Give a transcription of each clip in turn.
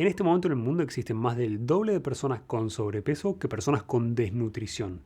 En este momento en el mundo existen más del doble de personas con sobrepeso que personas con desnutrición,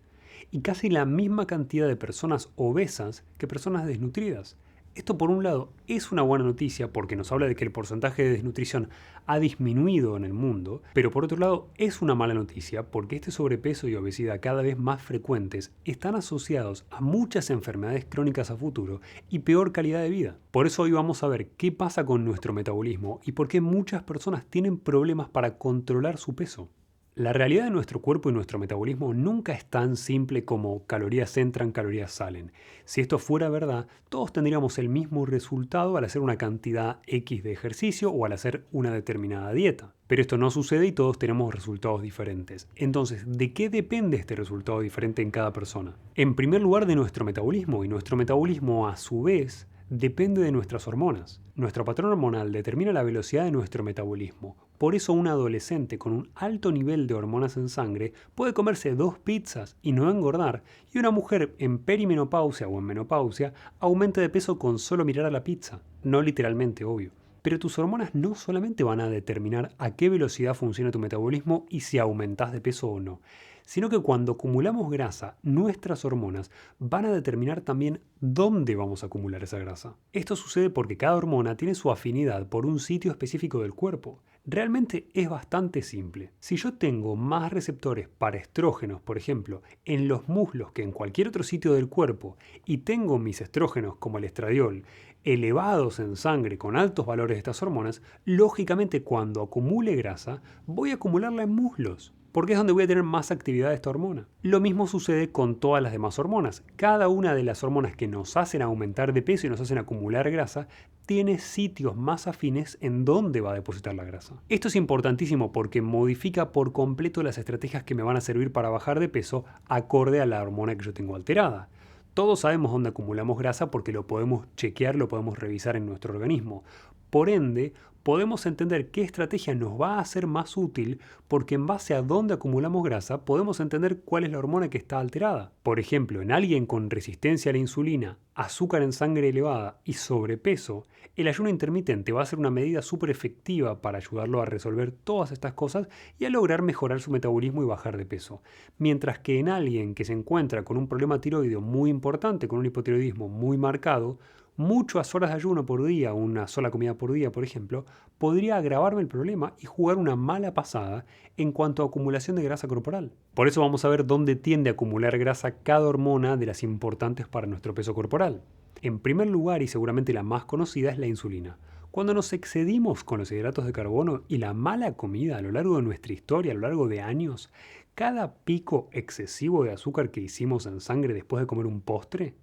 y casi la misma cantidad de personas obesas que personas desnutridas. Esto por un lado es una buena noticia porque nos habla de que el porcentaje de desnutrición ha disminuido en el mundo, pero por otro lado es una mala noticia porque este sobrepeso y obesidad cada vez más frecuentes están asociados a muchas enfermedades crónicas a futuro y peor calidad de vida. Por eso hoy vamos a ver qué pasa con nuestro metabolismo y por qué muchas personas tienen problemas para controlar su peso. La realidad de nuestro cuerpo y nuestro metabolismo nunca es tan simple como calorías entran, calorías salen. Si esto fuera verdad, todos tendríamos el mismo resultado al hacer una cantidad X de ejercicio o al hacer una determinada dieta. Pero esto no sucede y todos tenemos resultados diferentes. Entonces, ¿de qué depende este resultado diferente en cada persona? En primer lugar, de nuestro metabolismo, y nuestro metabolismo a su vez depende de nuestras hormonas. Nuestro patrón hormonal determina la velocidad de nuestro metabolismo. Por eso un adolescente con un alto nivel de hormonas en sangre puede comerse 2 pizzas y no engordar, y una mujer en perimenopausia o en menopausia aumente de peso con solo mirar a la pizza. No literalmente, obvio. Pero tus hormonas no solamente van a determinar a qué velocidad funciona tu metabolismo y si aumentás de peso o no, sino que cuando acumulamos grasa, nuestras hormonas van a determinar también dónde vamos a acumular esa grasa. Esto sucede porque cada hormona tiene su afinidad por un sitio específico del cuerpo. Realmente es bastante simple. Si yo tengo más receptores para estrógenos, por ejemplo, en los muslos que en cualquier otro sitio del cuerpo, y tengo mis estrógenos como el estradiol elevados en sangre con altos valores de estas hormonas, lógicamente cuando acumule grasa, voy a acumularla en muslos, porque es donde voy a tener más actividad de esta hormona. Lo mismo sucede con todas las demás hormonas. Cada una de las hormonas que nos hacen aumentar de peso y nos hacen acumular grasa tiene sitios más afines en donde va a depositar la grasa. Esto es importantísimo porque modifica por completo las estrategias que me van a servir para bajar de peso acorde a la hormona que yo tengo alterada. Todos sabemos dónde acumulamos grasa porque lo podemos chequear, lo podemos revisar en nuestro organismo. Por ende, podemos entender qué estrategia nos va a ser más útil porque en base a dónde acumulamos grasa podemos entender cuál es la hormona que está alterada. Por ejemplo, en alguien con resistencia a la insulina, azúcar en sangre elevada y sobrepeso, el ayuno intermitente va a ser una medida súper efectiva para ayudarlo a resolver todas estas cosas y a lograr mejorar su metabolismo y bajar de peso. Mientras que en alguien que se encuentra con un problema tiroideo muy importante, con un hipotiroidismo muy marcado, muchas horas de ayuno por día, una sola comida por día, por ejemplo, podría agravarme el problema y jugar una mala pasada en cuanto a acumulación de grasa corporal. Por eso vamos a ver dónde tiende a acumular grasa cada hormona de las importantes para nuestro peso corporal. En primer lugar, y seguramente la más conocida, es la insulina. Cuando nos excedimos con los hidratos de carbono y la mala comida a lo largo de nuestra historia, a lo largo de años, cada pico excesivo de azúcar que hicimos en sangre después de comer un postre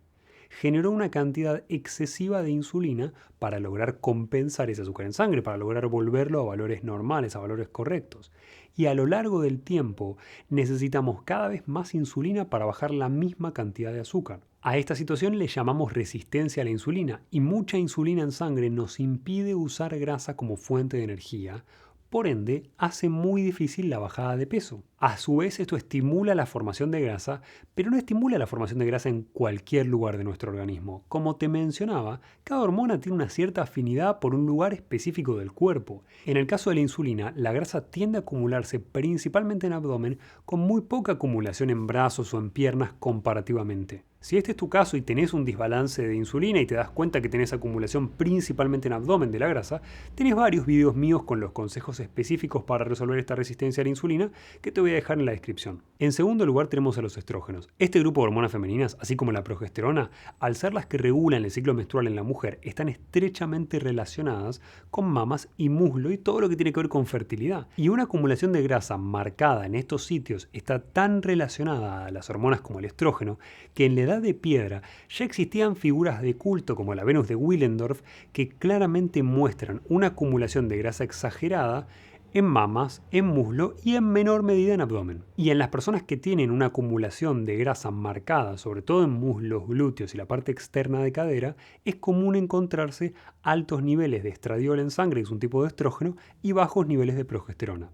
generó una cantidad excesiva de insulina para lograr compensar ese azúcar en sangre, para lograr volverlo a valores normales, a valores correctos. Y a lo largo del tiempo necesitamos cada vez más insulina para bajar la misma cantidad de azúcar. A esta situación le llamamos resistencia a la insulina, y mucha insulina en sangre nos impide usar grasa como fuente de energía. Por ende, hace muy difícil la bajada de peso. A su vez, esto estimula la formación de grasa, pero no estimula la formación de grasa en cualquier lugar de nuestro organismo. Como te mencionaba, cada hormona tiene una cierta afinidad por un lugar específico del cuerpo. En el caso de la insulina, la grasa tiende a acumularse principalmente en abdomen, con muy poca acumulación en brazos o en piernas comparativamente. Si este es tu caso y tenés un desbalance de insulina y te das cuenta que tenés acumulación principalmente en abdomen de la grasa, tenés varios videos míos con los consejos específicos para resolver esta resistencia a la insulina que te voy a dejar en la descripción. En segundo lugar tenemos a los estrógenos. Este grupo de hormonas femeninas, así como la progesterona, al ser las que regulan el ciclo menstrual en la mujer, están estrechamente relacionadas con mamas y muslo y todo lo que tiene que ver con fertilidad. Y una acumulación de grasa marcada en estos sitios está tan relacionada a las hormonas como el estrógeno que en la edad de piedra ya existían figuras de culto como la Venus de Willendorf que claramente muestran una acumulación de grasa exagerada en mamas, en muslo y en menor medida en abdomen. Y en las personas que tienen una acumulación de grasa marcada, sobre todo en muslos, glúteos y la parte externa de cadera, es común encontrarse altos niveles de estradiol en sangre, que es un tipo de estrógeno, y bajos niveles de progesterona.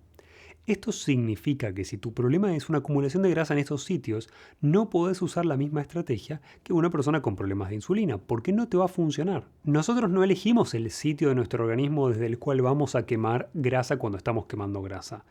Esto significa que si tu problema es una acumulación de grasa en estos sitios, no podés usar la misma estrategia que una persona con problemas de insulina, porque no te va a funcionar. Nosotros no elegimos el sitio de nuestro organismo desde el cual vamos a quemar grasa cuando estamos quemando grasa.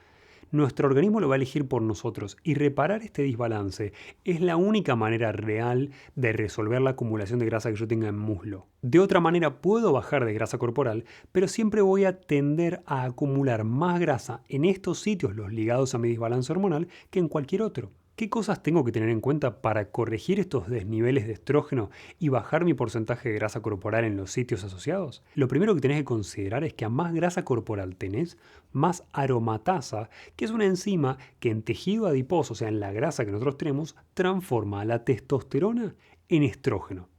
Nuestro organismo lo va a elegir por nosotros y reparar este desbalance es la única manera real de resolver la acumulación de grasa que yo tenga en muslo. De otra manera puedo bajar de grasa corporal, pero siempre voy a tender a acumular más grasa en estos sitios, los ligados a mi desbalance hormonal, que en cualquier otro. ¿Qué cosas tengo que tener en cuenta para corregir estos desniveles de estrógeno y bajar mi porcentaje de grasa corporal en los sitios asociados? Lo primero que tenés que considerar es que a más grasa corporal tenés, más aromatasa, que es una enzima que en tejido adiposo, o sea, en la grasa que nosotros tenemos, transforma la testosterona en estrógeno.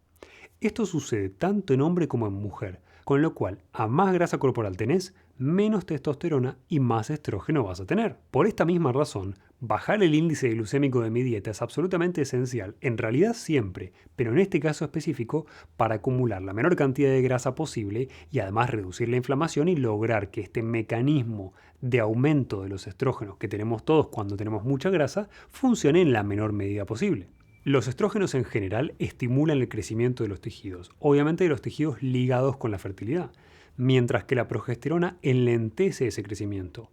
Esto sucede tanto en hombre como en mujer, con lo cual a más grasa corporal tenés, menos testosterona y más estrógeno vas a tener. Por esta misma razón, bajar el índice glucémico de mi dieta es absolutamente esencial, en realidad siempre, pero en este caso específico, para acumular la menor cantidad de grasa posible y además reducir la inflamación y lograr que este mecanismo de aumento de los estrógenos que tenemos todos cuando tenemos mucha grasa funcione en la menor medida posible. Los estrógenos en general estimulan el crecimiento de los tejidos, obviamente de los tejidos ligados con la fertilidad, mientras que la progesterona enlentece ese crecimiento.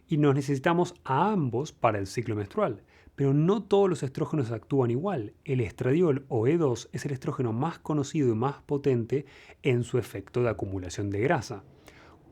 Y nos necesitamos a ambos para el ciclo menstrual, pero no todos los estrógenos actúan igual. El estradiol o E2 es el estrógeno más conocido y más potente en su efecto de acumulación de grasa.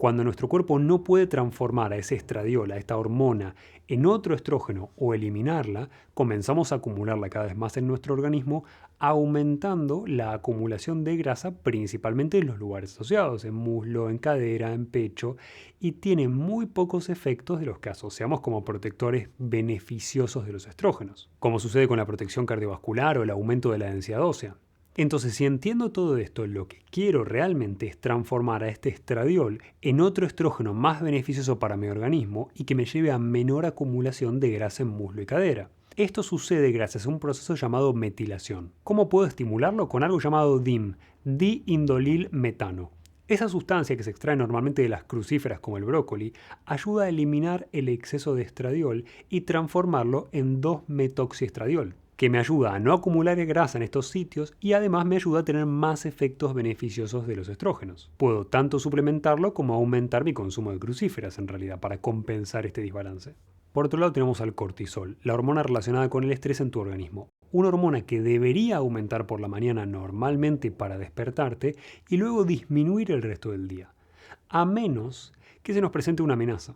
Cuando nuestro cuerpo no puede transformar a ese estradiol, a esta hormona, en otro estrógeno o eliminarla, comenzamos a acumularla cada vez más en nuestro organismo, aumentando la acumulación de grasa principalmente en los lugares asociados, en muslo, en cadera, en pecho, y tiene muy pocos efectos de los que asociamos como protectores beneficiosos de los estrógenos, como sucede con la protección cardiovascular o el aumento de la densidad ósea. Entonces, si entiendo todo esto, lo que quiero realmente es transformar a este estradiol en otro estrógeno más beneficioso para mi organismo y que me lleve a menor acumulación de grasa en muslo y cadera. Esto sucede gracias a un proceso llamado metilación. ¿Cómo puedo estimularlo? Con algo llamado DIM, diindolilmetano. Esa sustancia que se extrae normalmente de las crucíferas como el brócoli ayuda a eliminar el exceso de estradiol y transformarlo en 2-metoxiestradiol, que me ayuda a no acumular grasa en estos sitios y además me ayuda a tener más efectos beneficiosos de los estrógenos. Puedo tanto suplementarlo como aumentar mi consumo de crucíferas en realidad para compensar este desbalance. Por otro lado tenemos al cortisol, la hormona relacionada con el estrés en tu organismo. Una hormona que debería aumentar por la mañana normalmente para despertarte y luego disminuir el resto del día, a menos que se nos presente una amenaza.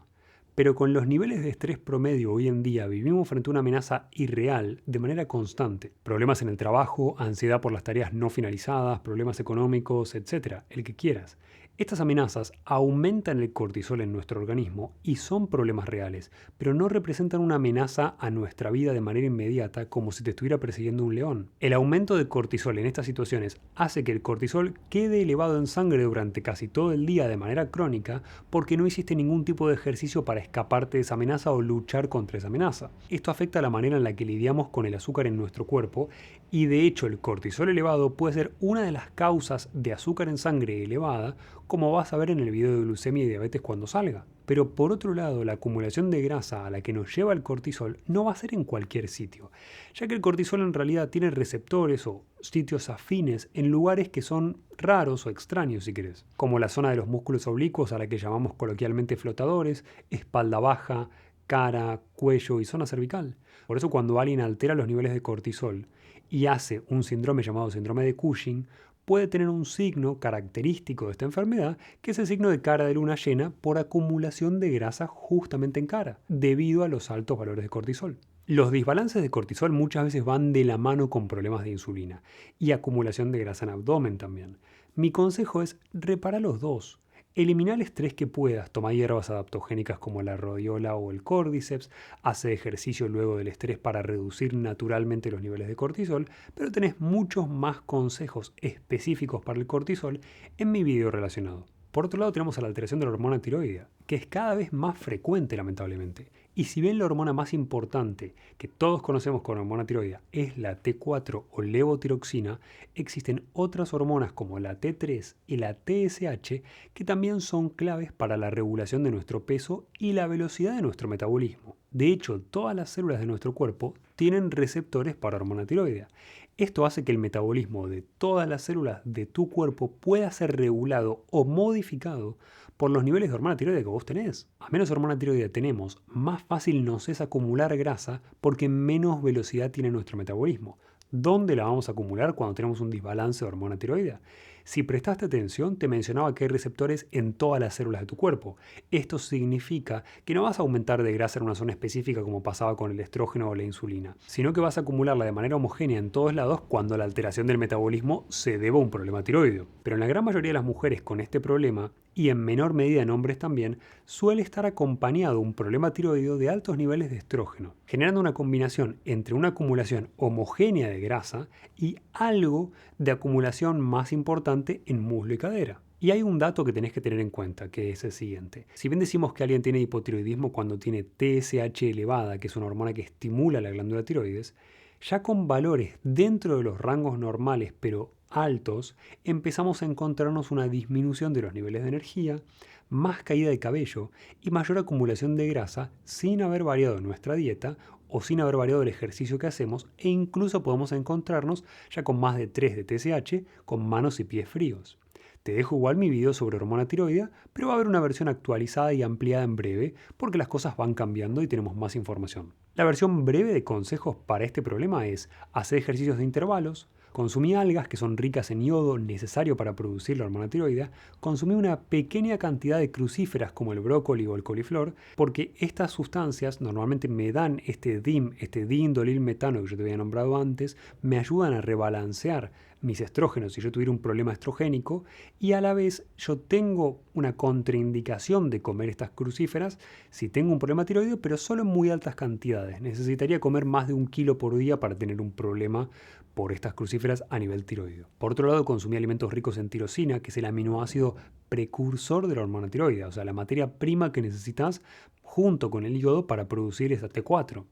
Pero con los niveles de estrés promedio hoy en día vivimos frente a una amenaza irreal de manera constante. Problemas en el trabajo, ansiedad por las tareas no finalizadas, problemas económicos, etc. El que quieras. Estas amenazas aumentan el cortisol en nuestro organismo y son problemas reales, pero no representan una amenaza a nuestra vida de manera inmediata como si te estuviera persiguiendo un león. El aumento de cortisol en estas situaciones hace que el cortisol quede elevado en sangre durante casi todo el día de manera crónica porque no hiciste ningún tipo de ejercicio para escaparte de esa amenaza o luchar contra esa amenaza. Esto afecta la manera en la que lidiamos con el azúcar en nuestro cuerpo y de hecho el cortisol elevado puede ser una de las causas de azúcar en sangre elevada, como vas a ver en el video de glucemia y diabetes cuando salga. Pero por otro lado, la acumulación de grasa a la que nos lleva el cortisol no va a ser en cualquier sitio, ya que el cortisol en realidad tiene receptores o sitios afines en lugares que son raros o extraños si querés, como la zona de los músculos oblicuos a la que llamamos coloquialmente flotadores, espalda baja, cara, cuello y zona cervical. Por eso cuando alguien altera los niveles de cortisol y hace un síndrome llamado síndrome de Cushing, puede tener un signo característico de esta enfermedad, que es el signo de cara de luna llena por acumulación de grasa justamente en cara, debido a los altos valores de cortisol. Los desbalances de cortisol muchas veces van de la mano con problemas de insulina y acumulación de grasa en abdomen también. Mi consejo es reparar los dos. Elimina el estrés que puedas, toma hierbas adaptogénicas como la rodiola o el cordyceps, hace ejercicio luego del estrés para reducir naturalmente los niveles de cortisol, pero tenés muchos más consejos específicos para el cortisol en mi video relacionado. Por otro lado tenemos a la alteración de la hormona tiroidea, que es cada vez más frecuente lamentablemente. Y si bien la hormona más importante que todos conocemos con hormona tiroidea es la T4 o levotiroxina, existen otras hormonas como la T3 y la TSH que también son claves para la regulación de nuestro peso y la velocidad de nuestro metabolismo. De hecho, todas las células de nuestro cuerpo tienen receptores para hormona tiroidea. Esto hace que el metabolismo de todas las células de tu cuerpo pueda ser regulado o modificado por los niveles de hormona tiroidea que vos tenés. A menos hormona tiroidea tenemos, más fácil nos es acumular grasa porque menos velocidad tiene nuestro metabolismo. ¿Dónde la vamos a acumular cuando tenemos un desbalance de hormona tiroidea? Si prestaste atención, te mencionaba que hay receptores en todas las células de tu cuerpo. Esto significa que no vas a aumentar de grasa en una zona específica como pasaba con el estrógeno o la insulina, sino que vas a acumularla de manera homogénea en todos lados cuando la alteración del metabolismo se deba a un problema tiroideo. Pero en la gran mayoría de las mujeres con este problema, y en menor medida en hombres también, suele estar acompañado un problema tiroideo de altos niveles de estrógeno, generando una combinación entre una acumulación homogénea de grasa y algo de acumulación más importante en muslo y cadera. Y hay un dato que tenés que tener en cuenta, que es el siguiente. Si bien decimos que alguien tiene hipotiroidismo cuando tiene TSH elevada, que es una hormona que estimula la glándula tiroides, ya con valores dentro de los rangos normales, pero altos, empezamos a encontrarnos una disminución de los niveles de energía, más caída de cabello y mayor acumulación de grasa sin haber variado nuestra dieta o sin haber variado el ejercicio que hacemos, e incluso podemos encontrarnos ya con más de 3 de TSH con manos y pies fríos. Te dejo igual mi video sobre hormona tiroidea, pero va a haber una versión actualizada y ampliada en breve porque las cosas van cambiando y tenemos más información. La versión breve de consejos para este problema es hacer ejercicios de intervalos, consumí algas que son ricas en yodo necesario para producir la hormona tiroidea, consumí una pequeña cantidad de crucíferas como el brócoli o el coliflor, porque estas sustancias normalmente me dan este DIM, este diindolilmetano que yo te había nombrado antes, me ayudan a rebalancear mis estrógenos si yo tuviera un problema estrogénico, y a la vez yo tengo una contraindicación de comer estas crucíferas si tengo un problema tiroideo, pero solo en muy altas cantidades. Necesitaría comer más de 1 kilo por día para tener un problema por estas crucíferas a nivel tiroideo. Por otro lado, consumí alimentos ricos en tirosina, que es el aminoácido precursor de la hormona tiroidea, o sea, la materia prima que necesitas junto con el yodo para producir esta T4.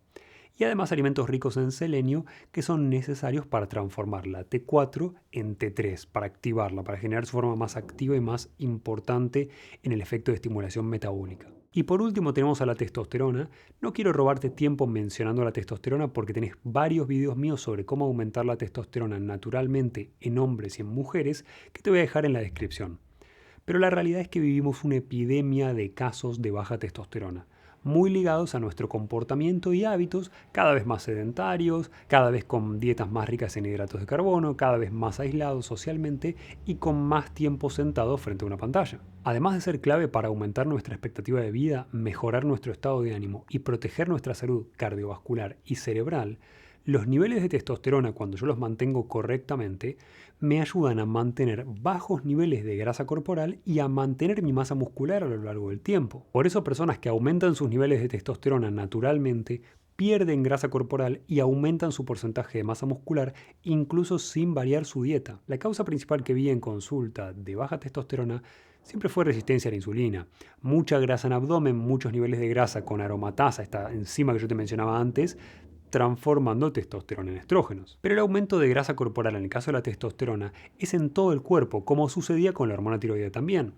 Y además alimentos ricos en selenio que son necesarios para transformar la T4 en T3, para activarla, para generar su forma más activa y más importante en el efecto de estimulación metabólica. Y por último tenemos a la testosterona. No quiero robarte tiempo mencionando la testosterona porque tenés varios videos míos sobre cómo aumentar la testosterona naturalmente en hombres y en mujeres que te voy a dejar en la descripción. Pero la realidad es que vivimos una epidemia de casos de baja testosterona, muy ligados a nuestro comportamiento y hábitos cada vez más sedentarios, cada vez con dietas más ricas en hidratos de carbono, cada vez más aislados socialmente y con más tiempo sentados frente a una pantalla. Además de ser clave para aumentar nuestra expectativa de vida, mejorar nuestro estado de ánimo y proteger nuestra salud cardiovascular y cerebral, los niveles de testosterona, cuando yo los mantengo correctamente, me ayudan a mantener bajos niveles de grasa corporal y a mantener mi masa muscular a lo largo del tiempo. Por eso personas que aumentan sus niveles de testosterona naturalmente pierden grasa corporal y aumentan su porcentaje de masa muscular incluso sin variar su dieta. La causa principal que vi en consulta de baja testosterona siempre fue resistencia a la insulina. Mucha grasa en abdomen, muchos niveles de grasa con aromatasa, esta enzima que yo te mencionaba antes, transformando testosterona en estrógenos. Pero el aumento de grasa corporal en el caso de la testosterona es en todo el cuerpo, como sucedía con la hormona tiroidea también.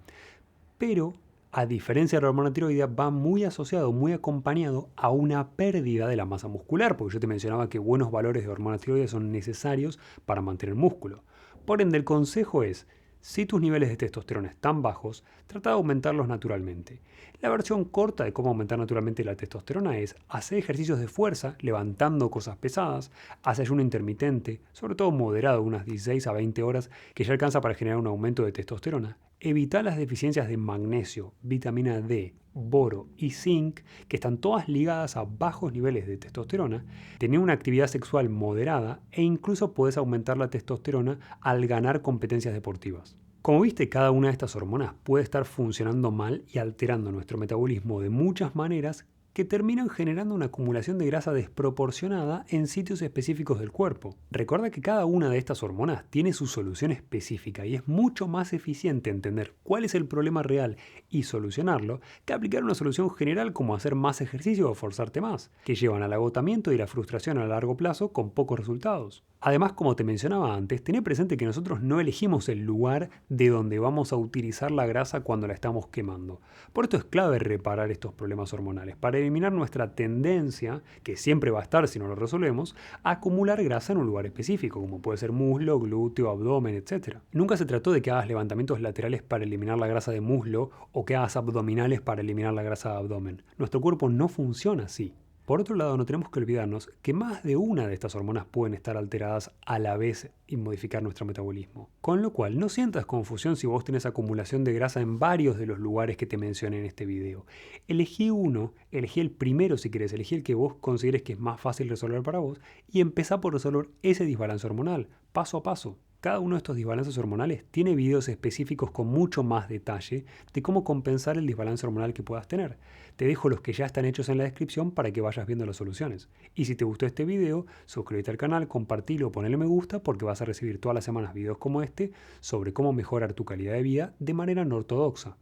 Pero, a diferencia de la hormona tiroidea, va muy asociado, muy acompañado a una pérdida de la masa muscular, porque yo te mencionaba que buenos valores de hormona tiroidea son necesarios para mantener músculo. Por ende, el consejo es, si tus niveles de testosterona están bajos, trata de aumentarlos naturalmente. La versión corta de cómo aumentar naturalmente la testosterona es hacer ejercicios de fuerza, levantando cosas pesadas, hacer ayuno intermitente, sobre todo moderado, unas 16 a 20 horas, que ya alcanza para generar un aumento de testosterona. Evitar las deficiencias de magnesio, vitamina D, boro y zinc, que están todas ligadas a bajos niveles de testosterona, tener una actividad sexual moderada e incluso puedes aumentar la testosterona al ganar competencias deportivas. Como viste, cada una de estas hormonas puede estar funcionando mal y alterando nuestro metabolismo de muchas maneras que terminan generando una acumulación de grasa desproporcionada en sitios específicos del cuerpo. Recuerda que cada una de estas hormonas tiene su solución específica y es mucho más eficiente entender cuál es el problema real y solucionarlo que aplicar una solución general como hacer más ejercicio o forzarte más, que llevan al agotamiento y la frustración a largo plazo con pocos resultados. Además, como te mencionaba antes, ten presente que nosotros no elegimos el lugar de donde vamos a utilizar la grasa cuando la estamos quemando. Por esto es clave reparar estos problemas hormonales, para eliminar nuestra tendencia, que siempre va a estar si no lo resolvemos, a acumular grasa en un lugar específico, como puede ser muslo, glúteo, abdomen, etc. Nunca se trató de que hagas levantamientos laterales para eliminar la grasa de muslo o que hagas abdominales para eliminar la grasa de abdomen. Nuestro cuerpo no funciona así. Por otro lado, no tenemos que olvidarnos que más de una de estas hormonas pueden estar alteradas a la vez y modificar nuestro metabolismo. Con lo cual, no sientas confusión si vos tenés acumulación de grasa en varios de los lugares que te mencioné en este video. Elegí uno, elegí el primero si querés, elegí el que vos consideres que es más fácil resolver para vos y empezá por resolver ese desbalance hormonal, paso a paso. Cada uno de estos desbalances hormonales tiene videos específicos con mucho más detalle de cómo compensar el desbalance hormonal que puedas tener. Te dejo los que ya están hechos en la descripción para que vayas viendo las soluciones. Y si te gustó este video, suscríbete al canal, compartilo o ponle me gusta porque vas a recibir todas las semanas videos como este sobre cómo mejorar tu calidad de vida de manera no ortodoxa.